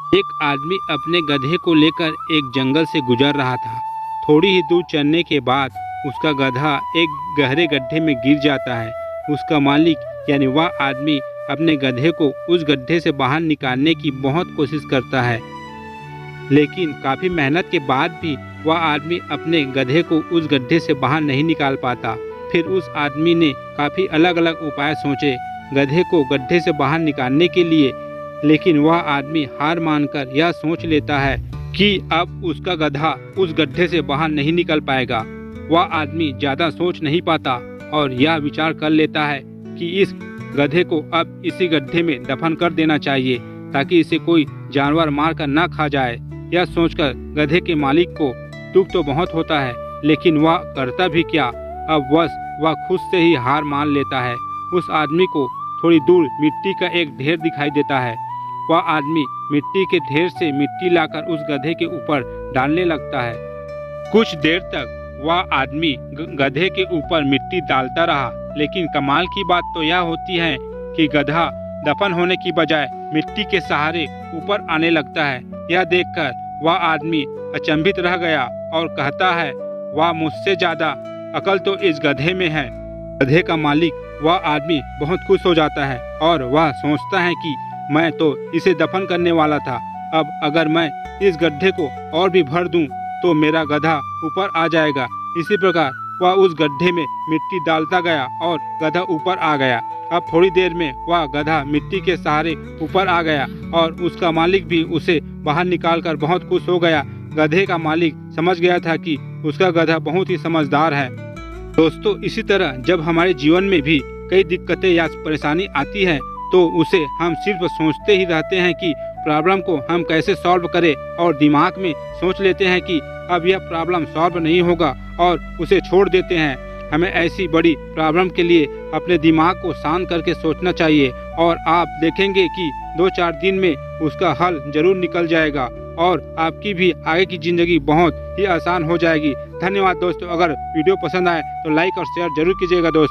एक आदमी अपने गधे को लेकर एक जंगल से गुजर रहा था। थोड़ी ही दूर चलने के बाद उसका गधा एक गहरे गड्ढे में गिर जाता है। उसका मालिक यानी वह आदमी अपने गधे को उस गड्ढे से बाहर निकालने की बहुत कोशिश करता है, लेकिन काफ़ी मेहनत के बाद भी वह आदमी अपने गधे को उस गड्ढे से बाहर नहीं निकाल पाता। फिर उस आदमी ने काफ़ी अलग अलग उपाय सोचे गधे को गड्ढे से बाहर निकालने के लिए, लेकिन वह आदमी हार मानकर यह सोच लेता है कि अब उसका गधा उस गड्ढे से बाहर नहीं निकल पाएगा। वह आदमी ज़्यादा सोच नहीं पाता और यह विचार कर लेता है कि इस गधे को अब इसी गड्ढे में दफन कर देना चाहिए ताकि इसे कोई जानवर मार कर ना खा जाए। यह सोचकर गधे के मालिक को दुख तो बहुत होता है, लेकिन वह करता भी क्या। अब वह खुद से ही हार मान लेता है। उस आदमी को थोड़ी दूर मिट्टी का एक ढेर दिखाई देता है। वह आदमी मिट्टी के ढेर से मिट्टी लाकर उस गधे के ऊपर डालने लगता है। कुछ देर तक वह आदमी गधे के ऊपर मिट्टी डालता रहा, लेकिन कमाल की बात तो यह होती है कि गधा दफन होने की बजाय मिट्टी के सहारे ऊपर आने लगता है। यह देखकर वह आदमी अचंभित रह गया और कहता है, वह मुझसे ज़्यादा अकल तो इस गधे में है। गधे का मालिक वह आदमी बहुत खुश हो जाता है और वह सोचता है कि मैं तो इसे दफन करने वाला था। अब अगर मैं इस गड्ढे को और भी भर दूं तो मेरा गधा ऊपर आ जाएगा। इसी प्रकार वह उस गड्ढे में मिट्टी डालता गया और गधा ऊपर आ गया। अब थोड़ी देर में वह गधा मिट्टी के सहारे ऊपर आ गया और उसका मालिक भी उसे बाहर निकालकर बहुत खुश हो गया। गधे का मालिक समझ गया था कि उसका गधा बहुत ही समझदार है। दोस्तों, इसी तरह जब हमारे जीवन में भी कई दिक्कतें या परेशानी आती है तो उसे हम सिर्फ सोचते ही रहते हैं कि प्रॉब्लम को हम कैसे सॉल्व करें, और दिमाग में सोच लेते हैं कि अब यह प्रॉब्लम सॉल्व नहीं होगा और उसे छोड़ देते हैं। हमें ऐसी बड़ी प्रॉब्लम के लिए अपने दिमाग को शांत करके सोचना चाहिए और आप देखेंगे कि 2-4 दिन में उसका हल जरूर निकल जाएगा और आपकी भी आगे की ज़िंदगी बहुत ही आसान हो जाएगी। धन्यवाद दोस्तों। अगर वीडियो पसंद आए तो लाइक और शेयर जरूर कीजिएगा दोस्तों।